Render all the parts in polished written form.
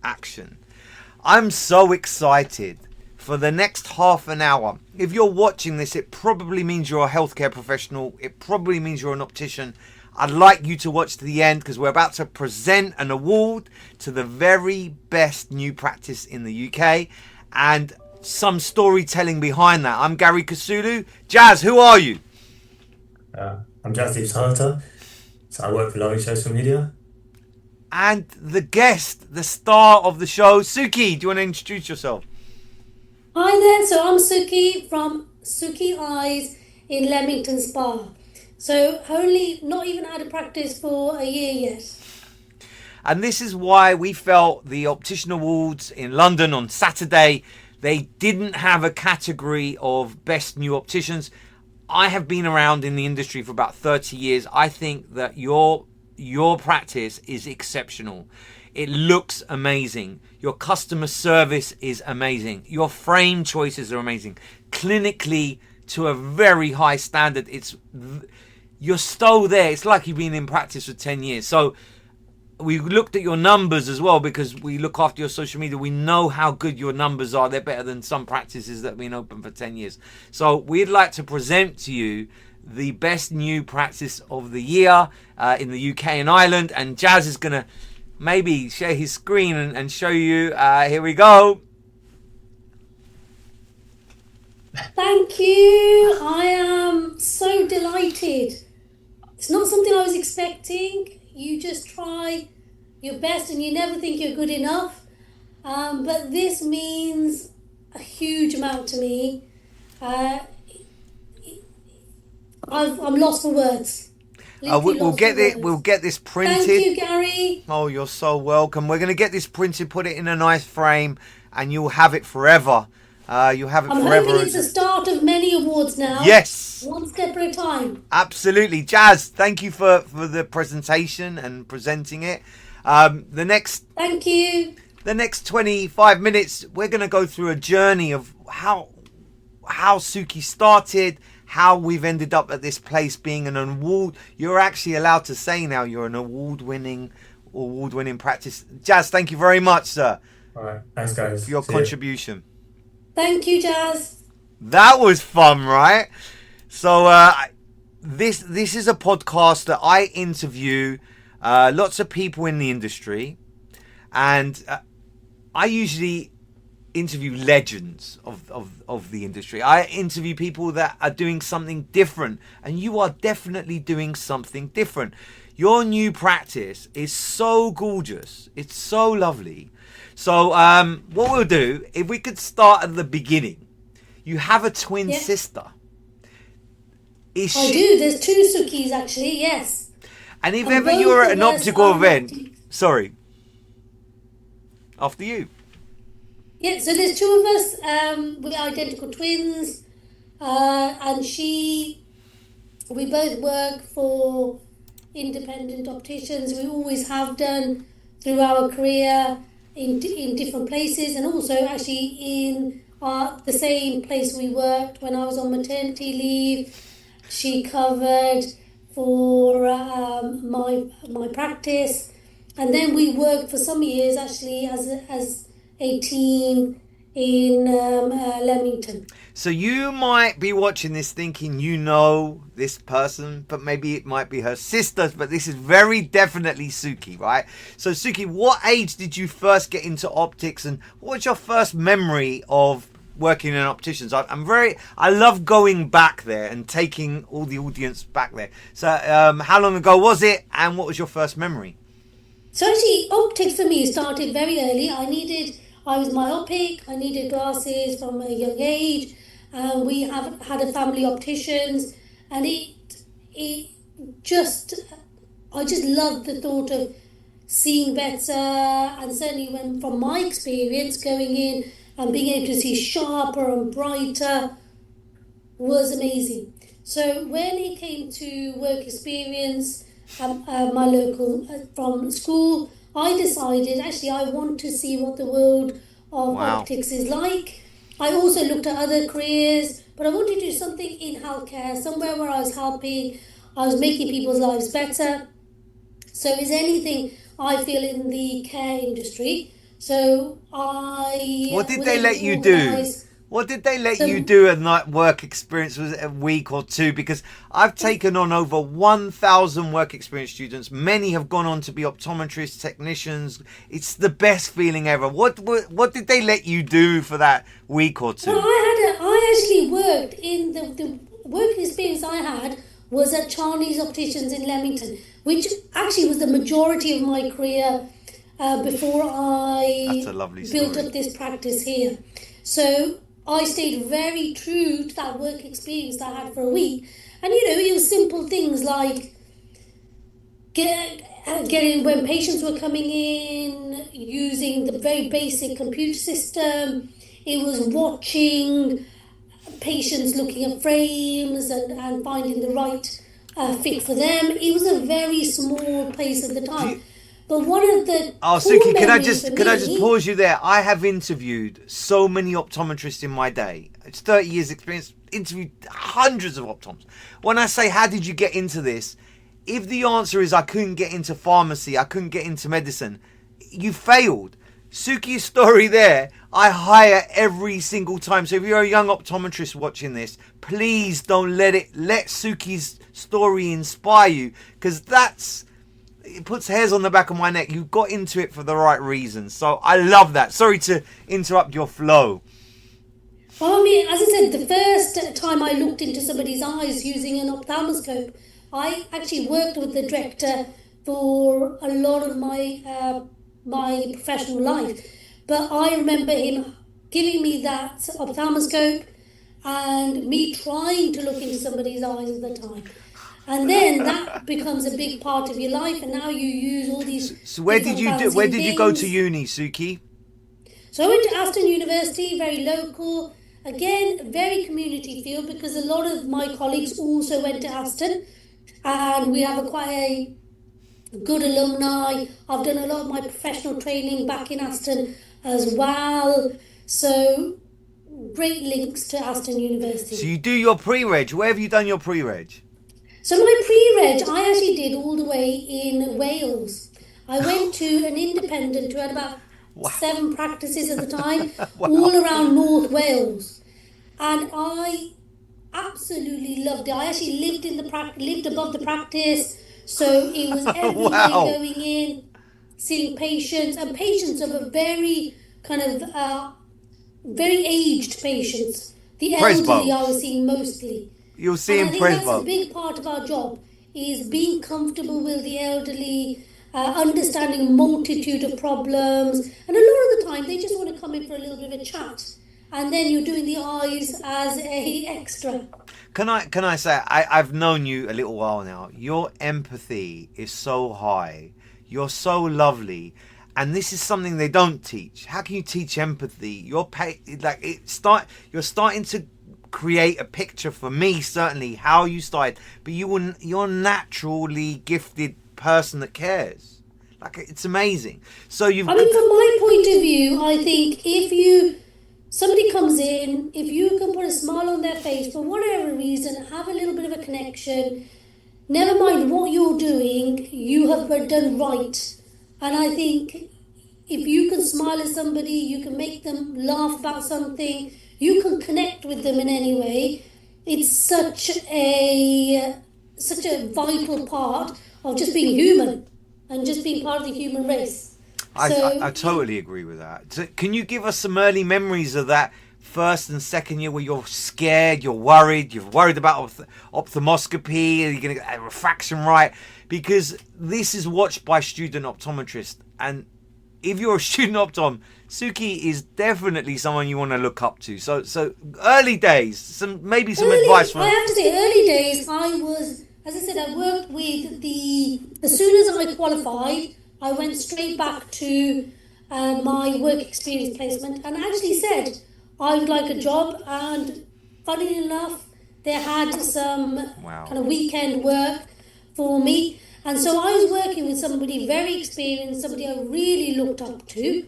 action. I'm so excited for the next half an hour. If you're watching this, it probably means you're a healthcare professional. It probably means you're an optician. I'd like you to watch to the end because we're about to present an award to the very best new practice in the UK and some storytelling behind that. I'm Gary Kasulu. Jazz, who are you? I'm Jasdeep Sahota, so I work for Lorry Social Media. And the guest, the star of the show, Sukhi. Do you want to introduce yourself? Hi there, so I'm Sukhi from Sukhi Eyes in Leamington Spa. So only not even had a practice for a year yet. And this is why we felt the Optician Awards in London on Saturday, they didn't have a category of best new opticians. I have been around in the industry for about 30 years. I think that your practice is exceptional. It looks amazing. Your customer service is amazing. Your frame choices are amazing. Clinically, to a very high standard, you're still there. It's like you've been in practice for 10 years. So we looked at your numbers as well because we look after your social media. We know how good your numbers are. They're better than some practices that have been open for 10 years. So we'd like to present to you the best new practice of the year in the UK and Ireland. And Jazz is going to maybe share his screen and show you. Here we go. Thank you. I am so delighted. It's not something I was expecting. You just try your best and you never think you're good enough. But this means a huge amount to me. I'm lost for words. We'll get this printed. Thank you, Gary. Oh, you're so welcome. We're going to get this printed, put it in a nice frame, and you'll have it forever. You'll have it I'm forever. hoping it's the start of many awards now. Yes. One step at a time. Absolutely. Jazz, thank you for the presentation and presenting it. Thank you. The next 25 minutes, we're going to go through a journey of how Sukhi started, how we've ended up at this place being an award. You're actually allowed to say now you're an award-winning practice. Jazz, thank you very much, sir. All right, thanks, guys. For your contribution. Thank you, Jazz. That was fun, right? So this is a podcast that I interview lots of people in the industry, and I usually interview legends of the industry. I interview people that are doing something different, and you are definitely doing something different. Your new practice is so gorgeous. It's so lovely. So what we'll do, if we could start at the beginning. You have a twin sister. I do. There's two Sukhis, actually, yes. And if ever you're at an optical event... Sorry. After you. Yeah, so there's two of us. We're identical twins. And we both work for independent opticians. We always have done through our career in different places, and also actually in the same place we worked when I was on maternity leave. She covered for my practice, and then we worked for some years actually as a team in Leamington. So you might be watching this thinking you know this person, but maybe it might be her sister, but this is very definitely Sukhi, right? So Sukhi, what age did you first get into optics, and what was your first memory of working in opticians? I love going back there and taking all the audience back there. So how long ago was it, and what was your first memory? So actually, optics for me started very early. I was myopic, I needed glasses from a young age. We have had a family opticians, and I just loved the thought of seeing better, and certainly from my experience going in and being able to see sharper and brighter was amazing. So when it came to work experience, my local from school, I decided actually I want to see what the world of optics is like. I also looked at other careers, but I wanted to do something in healthcare, somewhere where I was helping, I was making people's lives better. So is anything I feel in the care industry. So I What did was they able let to you do? organise What did they let you some. do at night work experience? Was it a week or two? Because I've taken on over 1,000 work experience students. Many have gone on to be optometrists, technicians. It's the best feeling ever. What did they let you do for that week or Well, two? I actually worked in the work experience I had was at Chinese Opticians in Leamington, which actually was the majority of my career before That's a I lovely built story. up this practice here. So I stayed very true to that work experience that I had for a week. And it was simple things like getting when patients were coming in using the very basic computer system. It was watching patients looking at frames and finding the right fit for them. It was a very small place at the Do time. you, But one of the Oh, core Suki, memories for can I just me. pause you there? I have interviewed so many optometrists in my day. It's 30 years experience, interviewed hundreds of optoms. When I say, how did you get into this? If the answer is I couldn't get into pharmacy, I couldn't get into medicine, you failed. Suki's story there, I hire every single time. So if you're a young optometrist watching this, please don't let Suki's story inspire you, because it puts hairs on the back of my neck. You got into it for the right reasons. So I love that. Sorry to interrupt your flow. Well, I mean, as I said, the first time I looked into somebody's eyes using an ophthalmoscope, I actually worked with the director for a lot of my professional life. But I remember him giving me that ophthalmoscope and me trying to look into somebody's eyes at the time. And then that becomes a big part of your life, and now you use all these So different where fancy did you go to things. uni, Suki? So I went to Aston University, very local, again, very community field because a lot of my colleagues also went to Aston, and we have quite a good alumni. I've done a lot of my professional training back in Aston as well. So great links to Aston So University. you do your pre-reg. Where have you done your pre-reg? So my pre-reg, I actually did all the way in Wales. I went to an independent who had about Wow. 7 practices at the time, Wow. all around North Wales, and I absolutely loved it. I actually lived above the practice, so it was every day Wow. going in, seeing patients, and patients of a very kind of very aged patients. The elderly I was Presbos. seeing mostly. You'll And see I in think that's a Presbo. big part of our job is being comfortable with the elderly, understanding a multitude of problems. And a lot of the time they just want to come in for a little bit of a chat. And then you're doing the eyes as a extra. Can I say I've known you a little while now. Your empathy is so high. You're so lovely. And this is something they don't teach. How can you teach empathy? You're starting to create a picture for me, certainly how you started, but you're a naturally gifted person that cares. Like, it's amazing. So I mean, from my point of view, I think somebody comes in, if you can put a smile on their face for whatever reason, have a little bit of a connection, never mind what you're doing, you have done right. And I think if you can smile at somebody, you can make them laugh about something, you can connect with them in any way. It's such a vital part of just being human and just being part of the human race. I totally agree with that. So can you give us some early memories of that first and second year where you're scared, you're worried about ophthalmoscopy, are you going to get a refraction right? Because this is watched by student optometrists, and if you're a student optom, Suki is definitely someone you want to look up to. So early days, some advice I from. have to say, early days, as I said, I worked with as soon as I qualified, I went straight back to my work experience placement and actually said I would like a job. And funny enough, they had some Wow. kind of weekend work for me. And so I was working with somebody very experienced, somebody I really looked up to,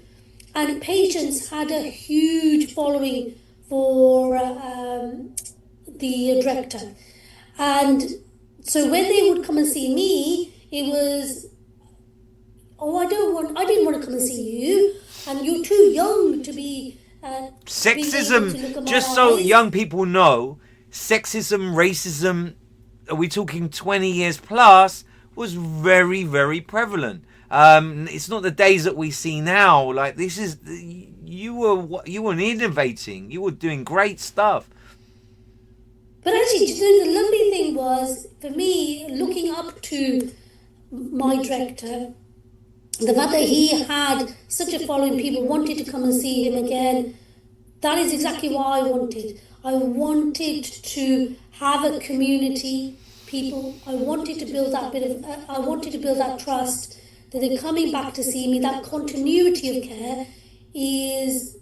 and patients had a huge following for the director. And so when they would come and see me, it was, oh, I didn't want to come and see you. and you're too young to be being able to look at Sexism, my just so eyes. young people know, sexism, racism, are we talking 20 years plus, was very, very prevalent. It's not the days that we see now. Like, this is, you were innovating, you were doing great stuff. But actually, the lovely thing was, for me, looking up to my director, the fact that he had such a following, people wanted to come and see him again, that is exactly what I wanted. I wanted to have a community, people. I wanted to build that I wanted to build that trust, that they're coming back to see me. That continuity of care is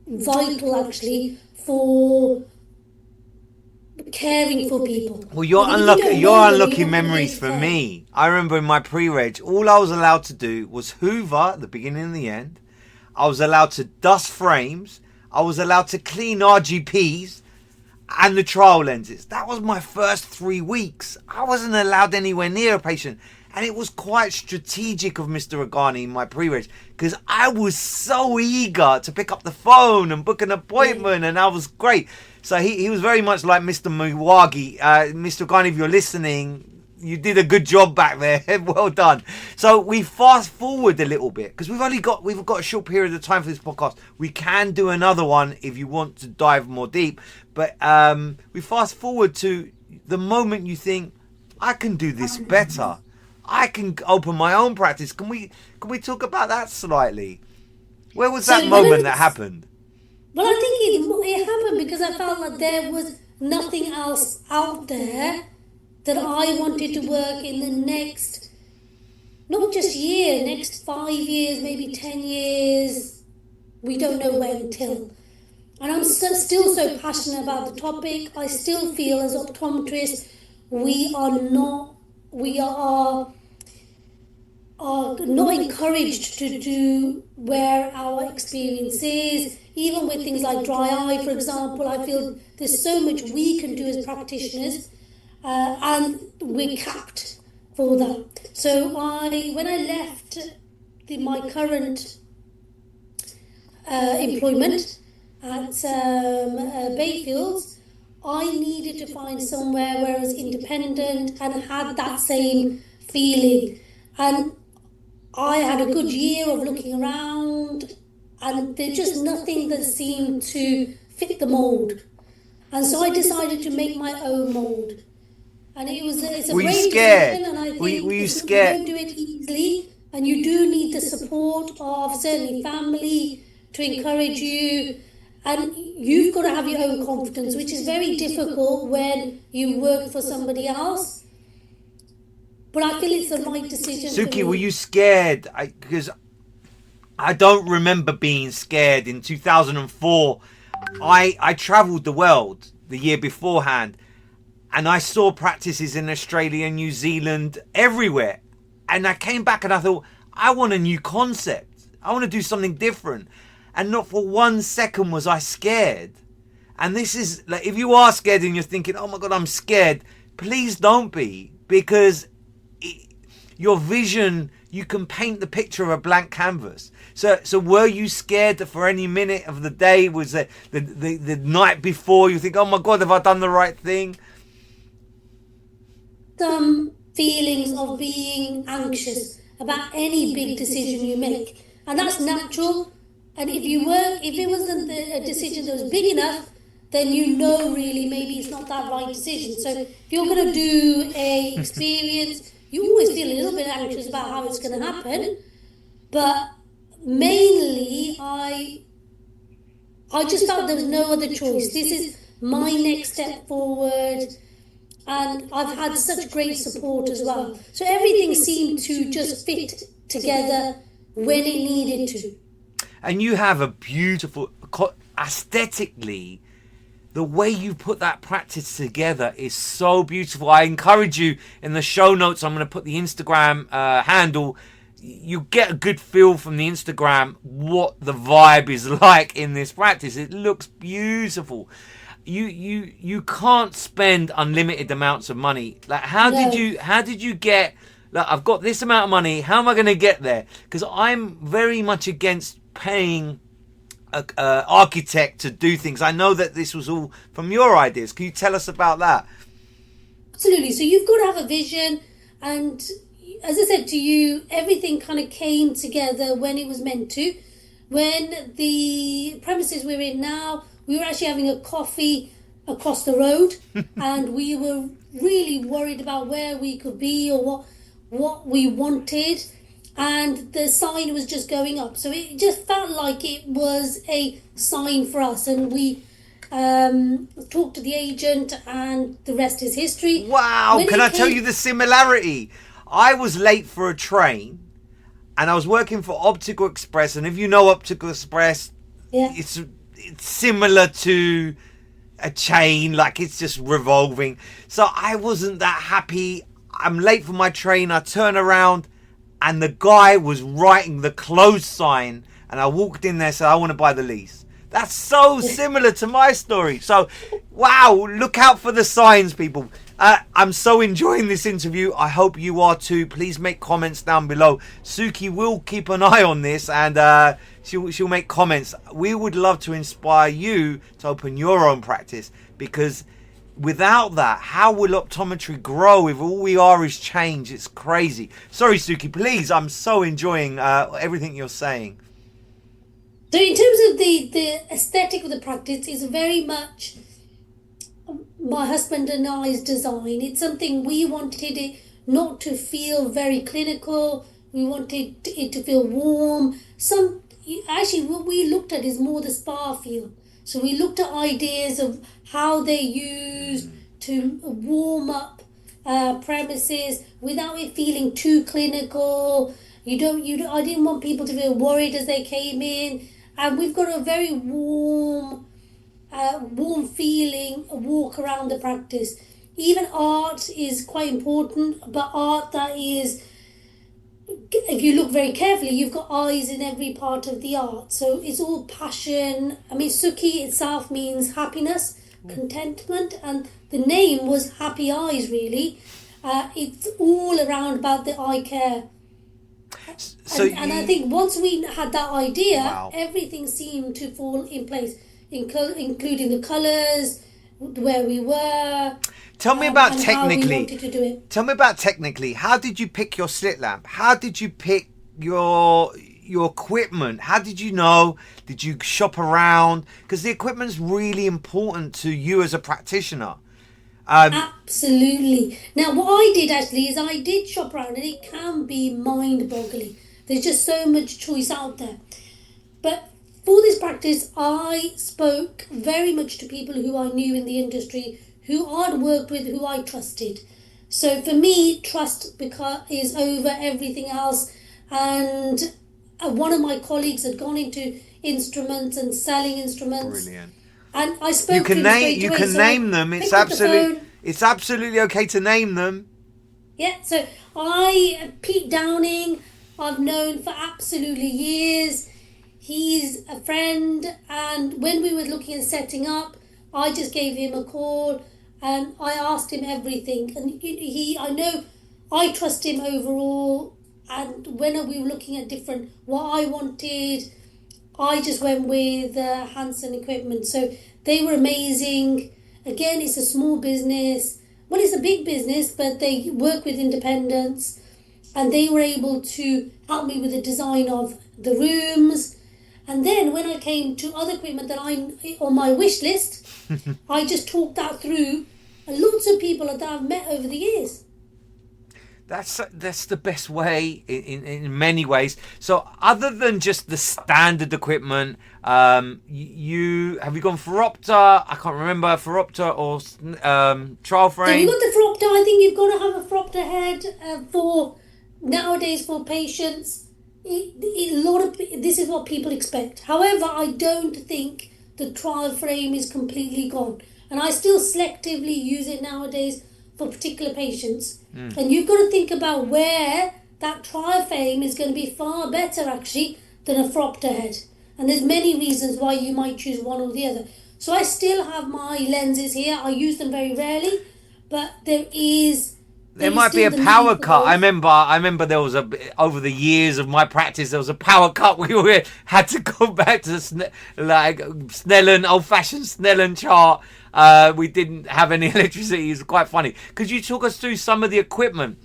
vital, actually, for caring for people. Well, you're Because if you don't know them, unlocking you're not memories going for to care. me. I remember in my pre-reg, all I was allowed to do was hoover at the beginning and the end. I was allowed to dust frames. I was allowed to clean RGPs and the trial lenses. That was my first 3 weeks. I wasn't allowed anywhere near a patient. And it was quite strategic of Mr. Agani in my pre-reg, because I was so eager to pick up the phone and book an appointment, and I was great. So he was very much like Mr. Miyagi. Mr. Agani, if you're listening, you did a good job back there. Well done. So we fast forward a little bit, because we've got a short period of time for this podcast. We can do another one if you want to dive more deep. But we fast forward to the moment you think, I can do this better. I can open my own practice. Can we talk about that slightly? Where was that moment that happened? Well, I think it happened because I felt like there was nothing else out there that I wanted to work in the next, not just year, next 5 years, maybe 10 years. We don't know when till. And I'm still so passionate about the topic. I still feel as optometrists, we are not encouraged to do where our experience is. Even with things like dry eye, for example, I feel there's so much we can do as practitioners, and we're capped for that. So when I left my current employment at Bayfields, I needed to find somewhere where I was independent and had that same feeling. And I had a good year of looking around, and there's just nothing that seemed to fit the mould. And so I decided to make my own mould. And it's a Were you brave scared? decision, and I think Were you you scared? don't do it easily, and you do need the support of certainly family to encourage you. And you've got to have your own confidence, which is very difficult when you work for somebody else. But I feel it's the right decision for Sukhi, me. were you scared? Because I don't remember being scared. In 2004, I travelled the world the year beforehand, and I saw practices in Australia, New Zealand, everywhere. And I came back and I thought, I want a new concept. I want to do something different. And not for 1 second was I scared. And this is, like, if you are scared and you're thinking, oh my God, I'm scared, please don't be. Because your vision, you can paint the picture of a blank canvas. So were you scared that for any minute of the day, was the night before, you think, oh my God, have I done the right thing? Some feelings of being anxious about any big decision you make, and that's natural. And if it wasn't a decision that was big enough, then really maybe it's not that right decision. So if you're going to do a experience, you always feel a little bit anxious about how it's going to happen. But mainly, I just felt there was no other choice. This is my next step forward. And I've had such great support as well. So everything seemed to just fit together when it needed to. And you have a beautiful, aesthetically, the way you put that practice together is so beautiful. I encourage you, in the show notes, I'm going to put the Instagram handle. You get a good feel from the Instagram what the vibe is like in this practice. It looks beautiful. You can't spend unlimited amounts of money. Like, how did you get, like, I've got this amount of money, how am I going to get there? Because I'm very much against paying a architect to do things. I know that this was all from your ideas. Can you tell us about that? Absolutely. So you've got to have a vision, and as I said to you, everything kind of came together when it was meant to. When the premises we're in now, we were actually having a coffee across the road, and we were really worried about where we could be or what we wanted, and the sign was just going up. So it just felt like it was a sign for us, and we talked to the agent, and the rest is history. Wow, can I tell you the similarity? I was late for a train and I was working for Optical Express, and if you know Optical Express, it's similar to a chain, like it's just revolving. So I wasn't that happy. I'm late for my train. I turn around and the guy was writing the close sign, and I walked in there and said, I want to buy the lease. That's so similar to my story. So, wow, look out for the signs, people. I'm so enjoying this interview. I hope you are too. Please make comments down below. Sukhi will keep an eye on this, and she'll make comments. We would love to inspire you to open your own practice, because without that, how will optometry grow if all we are is change? It's crazy. Sorry, Sukhi, please. I'm so enjoying everything you're saying. So in terms of the aesthetic of the practice, is very much my husband and I's design. It's something we wanted it not to feel very clinical. We wanted it to feel warm. Actually, what we looked at is more the spa feel. So we looked at ideas of how they use to warm up premises without it feeling too clinical. I didn't want people to feel worried as they came in. And we've got a very warm feeling walk around the practice. Even art is quite important, but art that is, if you look very carefully, you've got eyes in every part of the art. So it's all passion. I mean, Sukhi itself means happiness, contentment, and the name was Happy Eyes, really. It's all around about the eye care. And I think once we had that idea, everything seemed to fall in place, including the colours, where we were. Tell me about technically. How we wanted to do it. Tell me about technically. How did you pick your slit lamp? How did you pick your equipment? How did you know? Did you shop around? Because the equipment's really important to you as a practitioner. Absolutely. Now, what I did actually is I did shop around, and it can be mind-boggling. There's just so much choice out there. But for this practice, I spoke very much to people who I knew in the industry, who I'd worked with, who I trusted. So for me, trust is over everything else. And one of my colleagues had gone into instruments and selling instruments. Brilliant. And I spoke you can to him name straight you away, can so name them. It's absolutely okay to name them. Yeah, so Pete Downing, I've known for absolutely years. He's a friend, and when we were looking at setting up, I just gave him a call and I asked him everything. And I know I trust him overall. And when we were looking at what I wanted, I just went with Hanson Equipment. So they were amazing. Again, it's a small business. Well, it's a big business, but they work with independents. And they were able to help me with the design of the rooms. And then when I came to other equipment that I'm on my wish list, I just talked that through. And lots of people that I've met over the years. That's the best way in many ways. So other than just the standard equipment, have you gone Phoropter? I can't remember, Phoropter or trial frame. So you got the Phoropter. I think you've got to have a Phoropter head for nowadays for patients. This is what people expect. However, I don't think the trial frame is completely gone, and I still selectively use it nowadays for particular patients. And you've got to think about where that trial frame is going to be far better actually than a Phoropter head. And there's many reasons why you might choose one or the other. So I still have my lenses here. I use them very rarely, but there is There might be a power cut. I remember there was over the years of my practice, there was a power cut. We had to go back to Snellen, old-fashioned Snellen chart. We didn't have any electricity. It's quite funny because you took us through some of the equipment.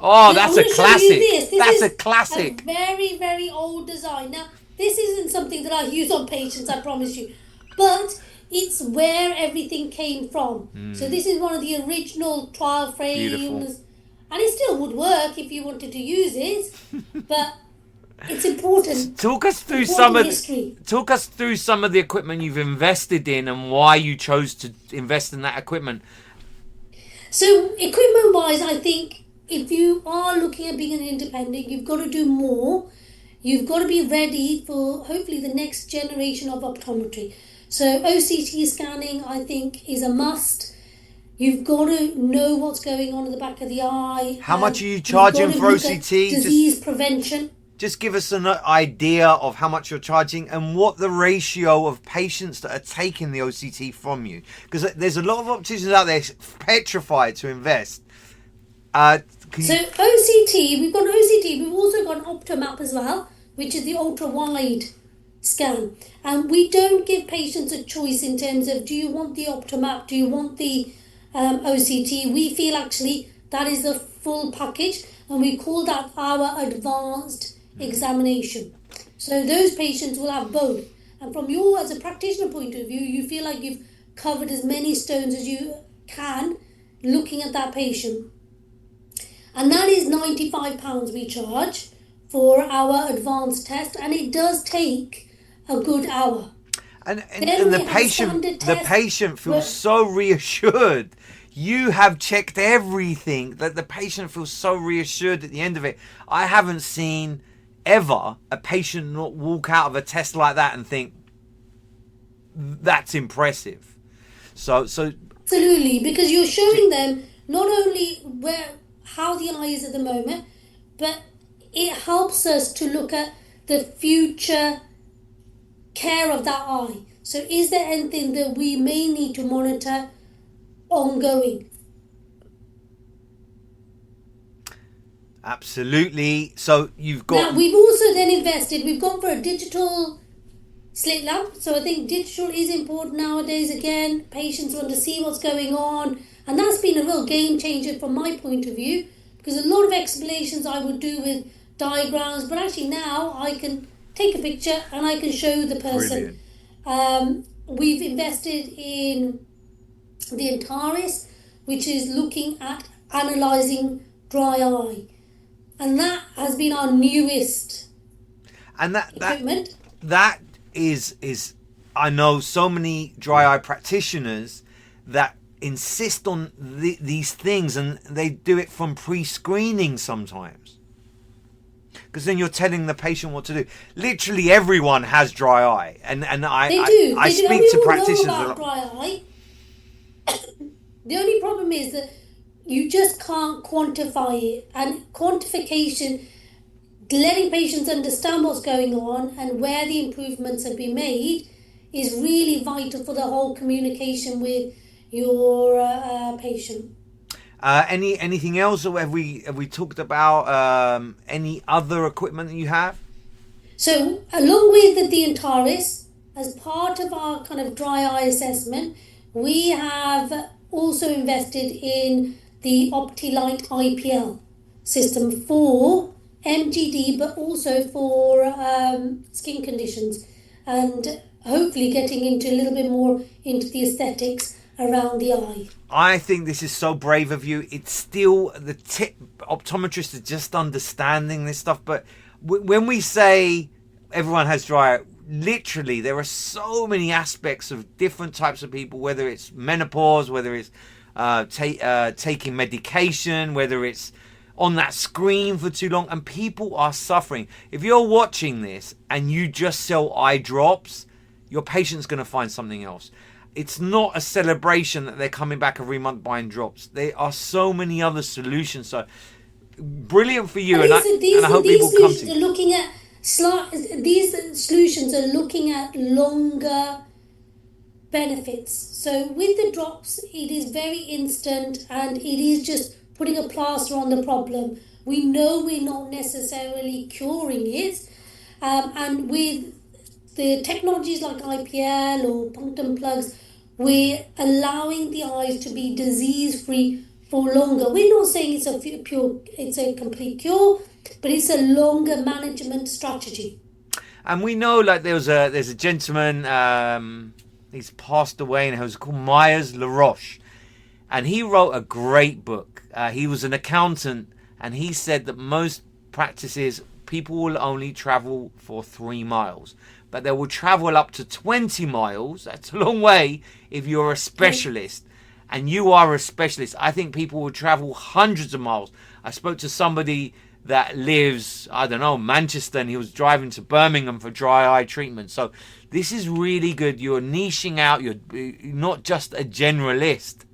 Oh, that's a classic. That's a classic. A very, very old design. Now, this isn't something that I use on patients, I promise you. But it's where everything came from. So this is one of the original trial frames. Beautiful. And it still would work if you wanted to use it. But it's important. Talk us through talk us through some of the equipment you've invested in and why you chose to invest in that equipment. So equipment-wise, I think if you are looking at being an independent, you've got to do more. You've got to be ready for hopefully the next generation of optometry. So OCT scanning, I think, is a must. You've got to know what's going on in the back of the eye. How much are you charging for OCT? Disease prevention. Just give us an idea of how much you're charging and what the ratio of patients that are taking the OCT from you. Because there's a lot of opticians out there petrified to invest. OCT, we've got OCT. We've also got an optomap as well, which is the ultra-wide scan. And we don't give patients a choice in terms of, do you want the optomap, do you want the OCT? We feel actually that is the full package, and we call that our advanced examination. So those patients will have both. And from your, as a practitioner point of view, you feel like you've covered as many stones as you can looking at that patient. And that is £95 we charge for our advanced test, and it does take a good hour. And the patient feels so reassured. You have checked everything, that the patient feels so reassured at the end of it. I haven't seen ever a patient not walk out of a test like that and think, that's impressive. So absolutely, because you're showing them not only how the eye is at the moment, but it helps us to look at the future care of that eye. So is there anything that we may need to monitor ongoing? Absolutely. So you've got... Now, we've also then invested, we've gone for a digital slit lamp. So I think digital is important nowadays. Again, patients want to see what's going on. And that's been a real game changer from my point of view, because a lot of explanations I would do with diagrams, but actually now I can take a picture and I can show the person. We've invested in the Antares, which is looking at analysing dry eye. And that has been our newest equipment. That is I know so many dry eye practitioners that insist on these things, and they do it from pre-screening sometimes, because then you're telling the patient what to do. Literally everyone has dry eye, and I speak to practitioners know about dry eye. The only problem is that you just can't quantify it, and quantification, letting patients understand what's going on and where the improvements have been made, is really vital for the whole communication with your patient. Anything else, or have we talked about any other equipment that you have? So along with the Antares, as part of our kind of dry eye assessment, we have also invested in the OptiLight IPL system for MGD, but also for skin conditions, and hopefully getting into a little bit more into the aesthetics around the eye. I think this is so brave of you. It's still the optometrists are just understanding this stuff, but when we say everyone has dry eye, literally there are so many aspects of different types of people, whether it's menopause, whether it's taking medication, whether it's on that screen for too long, and people are suffering. If you're watching this and you just sell eye drops, your patient's going to find something else. It's not a celebration that they're coming back every month buying drops. There are so many other solutions. So brilliant for you, and I hope people come to you. These solutions are looking at longer benefits. So with the drops, it is very instant, and it is just putting a plaster on the problem. We know we're not necessarily curing it. And with the technologies like IPL or punctum plugs, we're allowing the eyes to be disease-free for longer. We're not saying it's a complete cure, but it's a longer management strategy. And we know, like, there's a gentleman, he's passed away, and it was called Myers LaRoche, and he wrote a great book. He was an accountant, and he said that most practices, people will only travel for 3 miles, but they will travel up to 20 miles. That's a long way if you're a specialist. And you are a specialist. I think people will travel hundreds of miles. I spoke to somebody that lives, I don't know, Manchester, and he was driving to Birmingham for dry eye treatment. So this is really good. You're niching out. You're not just a generalist.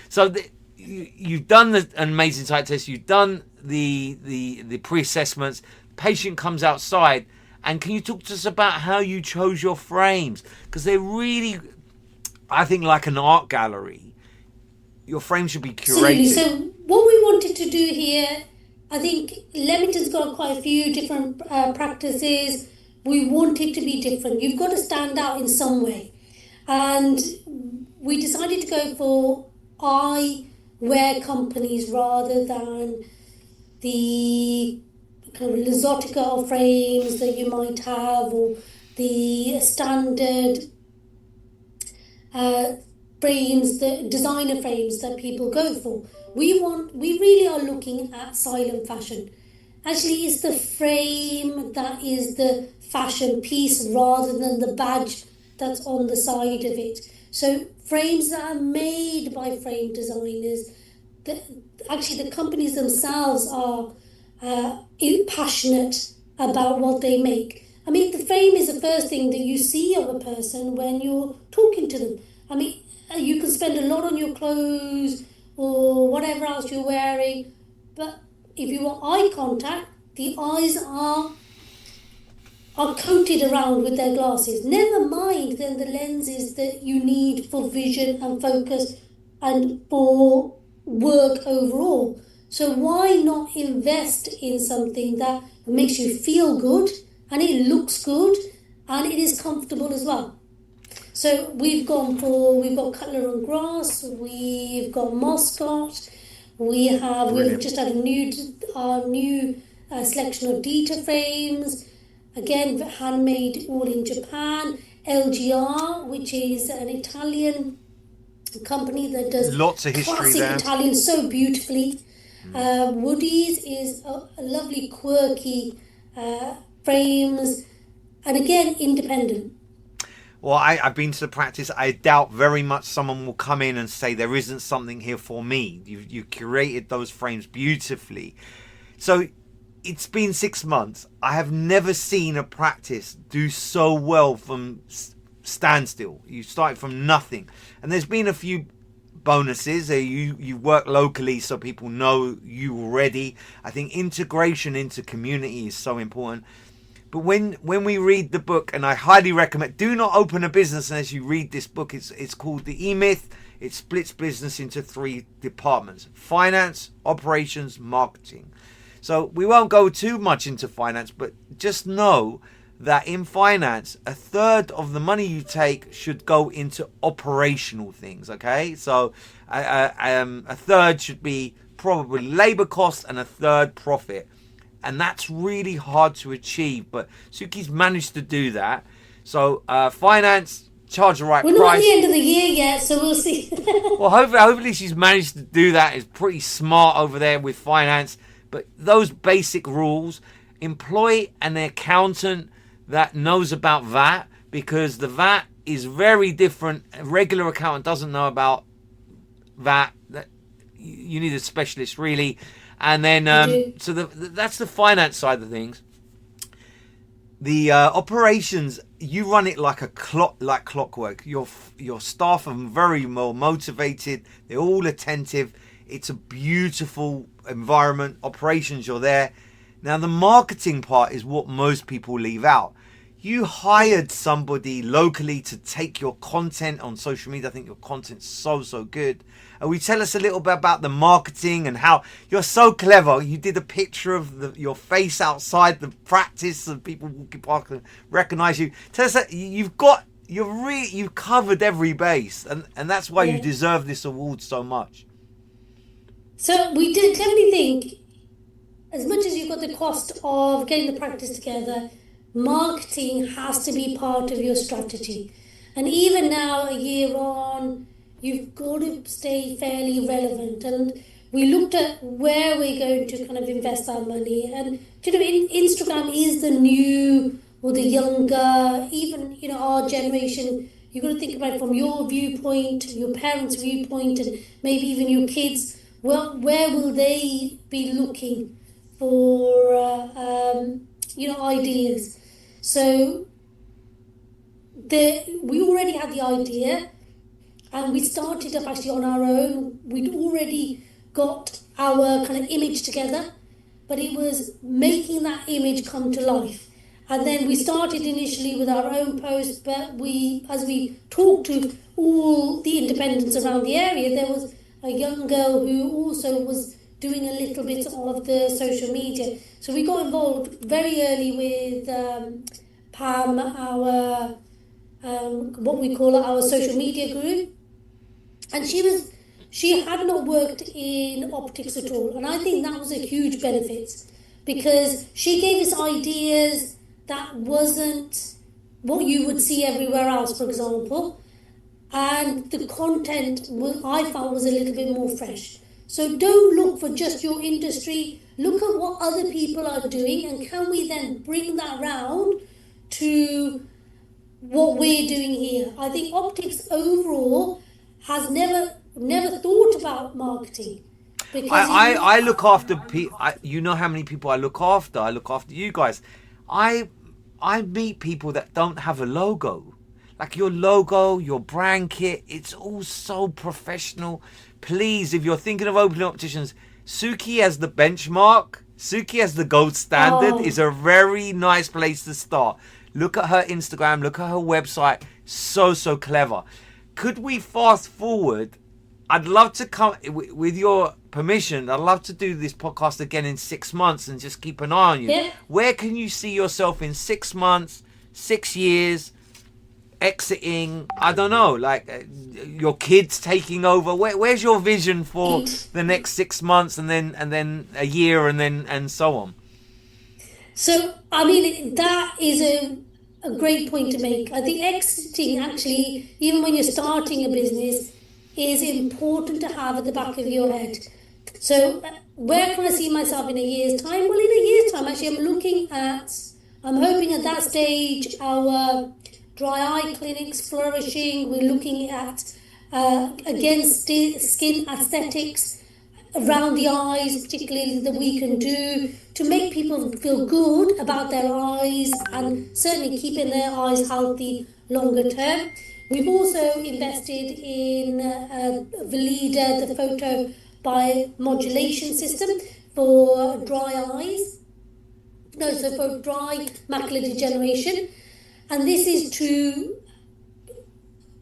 So you've done an amazing sight test. You've done the pre-assessments. Patient comes outside. And can you talk to us about how you chose your frames? Because they're really, I think, like an art gallery. Your frame should be curated. Absolutely. So what we wanted to do here, I think Leamington's got quite a few different practices. We want it to be different. You've got to stand out in some way. And we decided to go for eyewear companies rather than the kind of Luxottica frames that you might have, or the standard frames, the designer frames that people go for. We really are looking at silent fashion. Actually, it's the frame that is the fashion piece rather than the badge that's on the side of it. So frames that are made by frame designers, actually the companies themselves are passionate about what they make. I mean, the frame is the first thing that you see of a person when you're talking to them. I mean, you can spend a lot on your clothes or whatever else you're wearing, but if you want eye contact, the eyes are coated around with their glasses. Never mind then the lenses that you need for vision and focus and for work overall. So why not invest in something that makes you feel good and it looks good and it is comfortable as well? So we've got Cutler and Grass, we've got Moscot, we've just had our new selection of Dita frames, again handmade all in Japan. LGR, which is an Italian company that does lots of history classic there. Italian so beautifully. Woody's is a lovely quirky frames, and again independent. Well, I've been to the practice. I doubt very much someone will come in and say there isn't something here for me. You curated those frames beautifully. So it's been 6 months. I have never seen a practice do so well from standstill. You started from nothing. And there's been a few bonuses. You work locally so people know you already. I think integration into community is so important. But when we read the book, and I highly recommend, do not open a business unless you read this book. It's called The E-Myth. It splits business into 3 departments: finance, operations, marketing. So we won't go too much into finance, but just know that in finance, a third of the money you take should go into operational things, okay? So a third should be probably labor costs and a third profit. And that's really hard to achieve, but Sukhi's managed to do that. So finance, charge the right price. We're not at the end of the year yet, so we'll see. Well, hopefully she's managed to do that. It's pretty smart over there with finance. But those basic rules, employ an accountant that knows about VAT, because the VAT is very different. A regular accountant doesn't know about VAT. You need a specialist, really. And then, so that's the finance side of things. The operations, you run it like clockwork. Your staff are very well motivated. They're all attentive. It's a beautiful environment. Operations, you're there. Now, the marketing part is what most people leave out. you hired somebody locally to take your content on social media. I think your content's so good. And will you tell us a little bit about the marketing and how you're so clever? You did a picture of your face outside the practice and people walking past and recognize you. Tell us that you've covered every base, and that's why you deserve this award so much. So we did definitely think, as much as you've got the cost of getting the practice together, marketing has to be part of your strategy. And even now, a year on, you've got to stay fairly relevant. And we looked at where we're going to kind of invest our money. And, Instagram is the new or the younger, even, our generation. You've got to think about it from your viewpoint, your parents' viewpoint, and maybe even your kids. Well, where will they be looking for ideas? So we already had the idea, and we started up actually on our own. We'd already got our kind of image together, but it was making that image come to life. And then we started initially with our own posts, but as we talked to all the independents around the area, there was a young girl who also was doing a little bit of the social media. So we got involved very early with Pam, our what we call our social media group, and she had not worked in optics at all, and I think that was a huge benefit because she gave us ideas that wasn't what you would see everywhere else, for example. And the content I found was a little bit more fresh. So don't look for just your industry. Look at what other people are doing, and can we then bring that round to what we're doing here? I think optics overall has never thought about marketing. Because I look after people. You know how many people I look after. I look after you guys. I meet people that don't have a logo. Like your logo, your brand kit, it's all so professional. Please, if you're thinking of opening opticians, Sukhi as the benchmark, Sukhi as the gold standard is a very nice place to start. Look at her Instagram, look at her website. So clever. Could we fast forward? I'd love to come, with your permission, I'd love to do this podcast again in 6 months and just keep an eye on you. Yeah. Where can you see yourself in 6 months, 6 years? Exiting, I don't know, like your kids taking over. Where's your vision for the next 6 months, and then a year, and so on? So I mean, that is a great point to make. I think exiting, actually, even when you're starting a business, is important to have at the back of your head. So where can I see myself in a year's time? Well, in a year's time, actually, I'm hoping at that stage our dry eye clinics flourishing. We're looking at again skin aesthetics around the eyes, particularly, that we can do to make people feel good about their eyes and certainly keeping their eyes healthy longer term. We've also invested in Veleda, the photo biomodulation system for dry eyes. No, so for dry macular degeneration. And this is to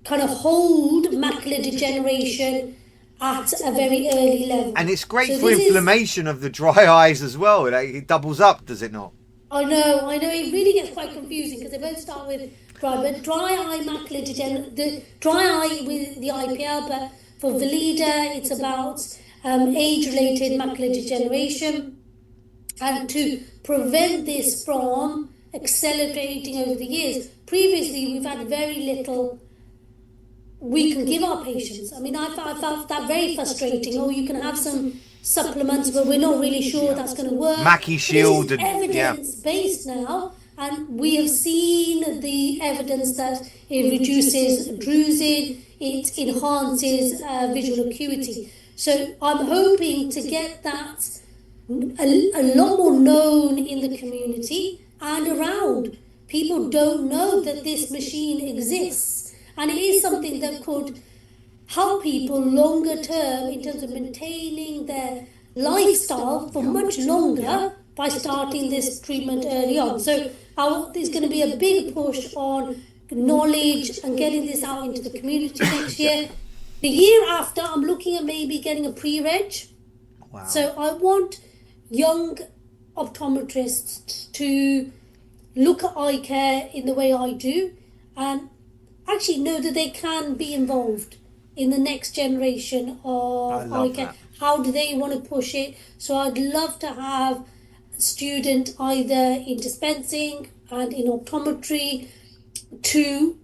kind of hold macular degeneration at a very early level. And it's great for inflammation of the dry eyes as well. It doubles up, does it not? I know. It really gets quite confusing because they both start with dry, but dry eye macular degeneration, the dry eye with the IPL, but for Veleda, it's about age-related macular degeneration. And to prevent this from accelerating over the years. Previously, we've had very little we can give our patients. I mean, I found that very frustrating. Oh, you can have some supplements, but we're not really sure that's going to work. Mackie Shield. This is evidence-based now, and we have seen the evidence that it reduces drusen, it enhances visual acuity. So I'm hoping to get that a lot more known in the community and around. People don't know that this machine exists, and it is something that could help people longer term in terms of maintaining their lifestyle for much longer by starting this treatment early on. So There's going to be a big push on knowledge and getting this out into the community next year. The year after, I'm looking at maybe getting a pre-reg. Wow. So I want young optometrists to look at eye care in the way I do and actually know that they can be involved in the next generation of eye care. That. How do they want to push it? So I'd love to have a student either in dispensing and in optometry to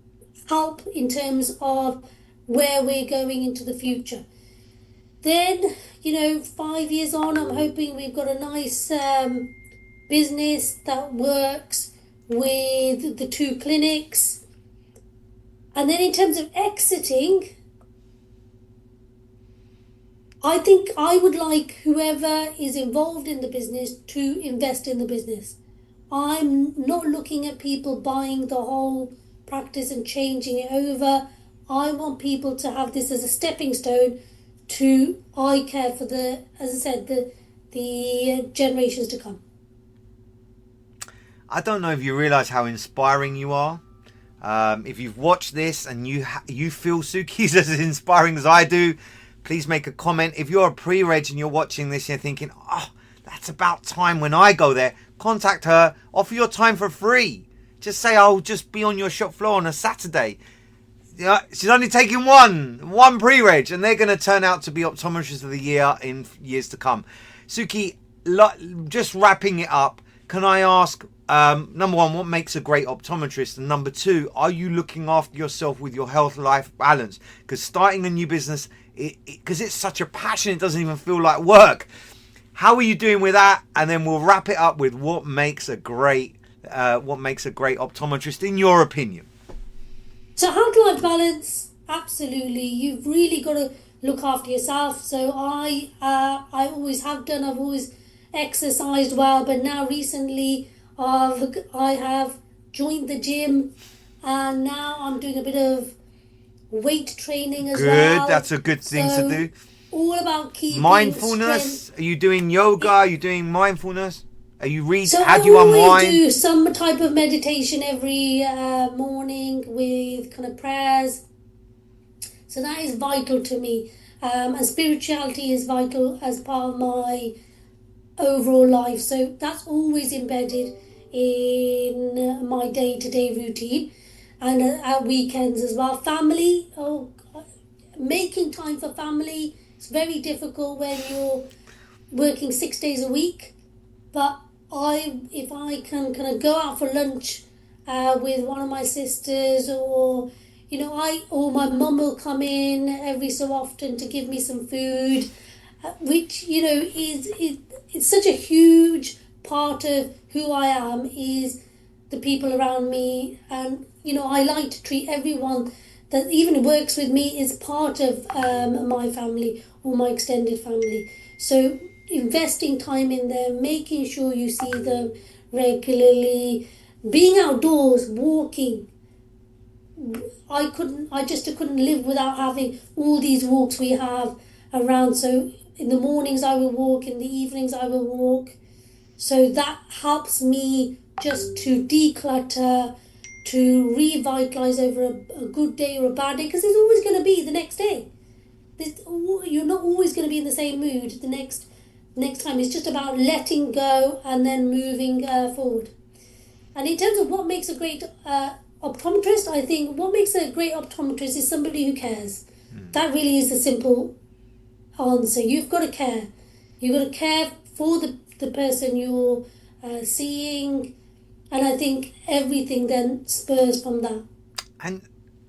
help in terms of where we're going into the future. Then, 5 years on, I'm hoping we've got a nice business that works with the 2 clinics. And then in terms of exiting, I think I would like whoever is involved in the business to invest in the business. I'm not looking at people buying the whole practice and changing it over. I want people to have this as a stepping stone to eye care for the generations to come. I don't know if you realise how inspiring you are. If you've watched this and you feel Sukhi's as inspiring as I do, please make a comment. If you're a pre-reg and you're watching this and you're thinking, oh, that's about time when I go there, contact her, offer your time for free. Just say, I'll just be on your shop floor on a Saturday. She's only taking one pre-reg, and they're going to turn out to be optometrists of the year in years to come. Sukhi, just wrapping it up, can I ask, number one, what makes a great optometrist? And number two, are you looking after yourself with your health-life balance? Because starting a new business, because it's such a passion, it doesn't even feel like work. How are you doing with that? And then we'll wrap it up with what makes a great optometrist in your opinion. So health-life balance, absolutely. You've really got to look after yourself. So I always have done. I've always exercised well, but now recently I have joined the gym, and now I'm doing a bit of weight training as well. Good, that's a good thing to do. All about keeping mindfulness. Strength. Are you doing yoga? Are you doing mindfulness? Are you reading? So how do you unwind? I always do some type of meditation every morning with kind of prayers. So that is vital to me. And spirituality is vital as part of my overall life. So that's always embedded in my day-to-day routine. And at weekends as well. Family, making time for family. It's very difficult when you're working 6 days a week. But if I can kind of go out for lunch with one of my sisters, or my mum will come in every so often to give me some food, which is such a huge part of who I am, is the people around me. And I like to treat everyone that even works with me is part of my family or my extended family. So investing time in them, making sure you see them regularly, being outdoors, walking. I just couldn't live without having all these walks we have around. So in the mornings I will walk, in the evenings I will walk. So that helps me just to declutter, to revitalise over a good day or a bad day, because there's always going to be the next day. You're not always going to be in the same mood the next time. It's just about letting go and then moving forward. And in terms of what makes a great optometrist, I think what makes a great optometrist is somebody who cares. That really is the simple answer. You've got to care. You've got to care for the person you're seeing, and I think everything then spurs from that.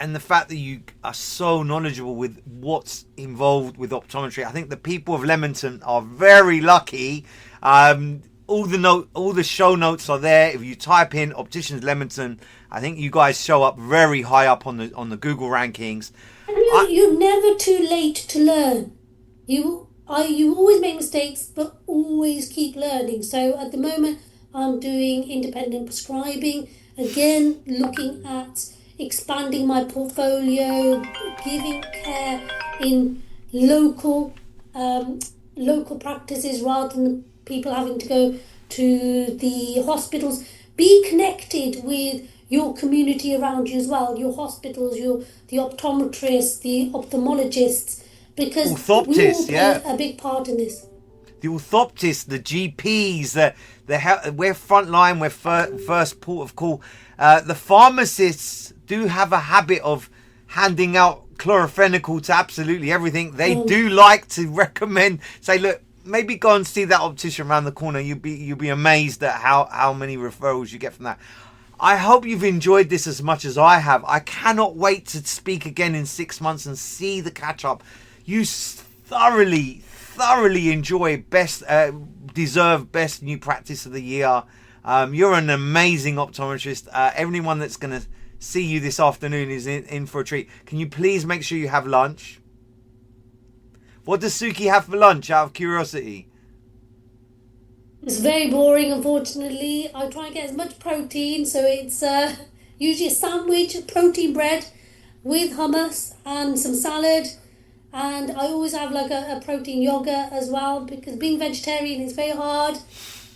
And the fact that you are so knowledgeable with what's involved with optometry, I think the people of Leamington are very lucky. All the show notes are there. If you type in Opticians Leamington, I think you guys show up very high up on the Google rankings. And you're never too late to learn. You always make mistakes, but always keep learning. So at the moment, I'm doing independent prescribing. Again, looking at expanding my portfolio, giving care in local practices rather than people having to go to the hospitals. be connected with your community around you as well, your hospitals, the optometrists, the ophthalmologists, because we all Orthoptists, play yeah. a big part in this. The orthoptists, the GPs, we're frontline, we're first port of call. The pharmacists do have a habit of handing out chloramphenicol to absolutely everything. They do like to recommend, say, look, maybe go and see that optician around the corner. You'll be amazed at how many referrals you get from that. I hope you've enjoyed this as much as I have. I cannot wait to speak again in 6 months and see the catch up. You thoroughly enjoy deserve best new practice of the year. You're an amazing optometrist. Everyone that's going to see you this afternoon is in for a treat. Can you please make sure you have lunch? What does Sukhi have for lunch, out of curiosity? It's very boring, unfortunately. I try and get as much protein, so it's usually a sandwich, protein bread with hummus and some salad. And I always have like a protein yogurt as well, because being vegetarian is very hard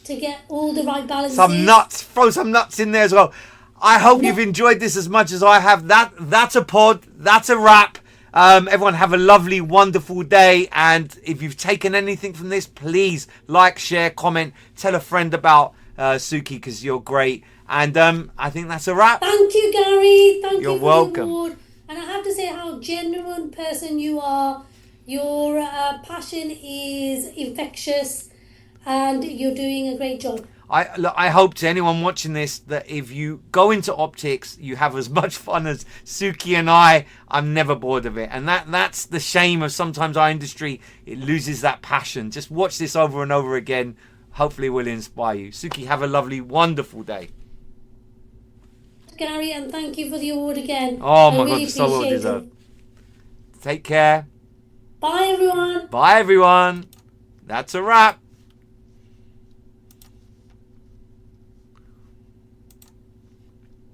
to get all the right balances. Some nuts. Throw some nuts in there as well. I hope you've enjoyed this as much as I have. That's a pod. That's a wrap. Everyone have a lovely, wonderful day. And if you've taken anything from this, please like, share, comment, tell a friend about Sukhi, because you're great. And I think that's a wrap. Thank you, Gary. Thank you for welcome. the award. And I have to say how genuine person you are. Your passion is infectious, and you're doing a great job. I hope to anyone watching this that if you go into optics, you have as much fun as Sukhi and I. I'm never bored of it. And that's the shame of sometimes our industry. It loses that passion. Just watch this over and over again. Hopefully it will inspire you. Sukhi, have a lovely, wonderful day. Gary, and thank you for the award again. Oh my really God, so well appreciate deserved. it. Take care. Bye, everyone. Bye, everyone. That's a wrap.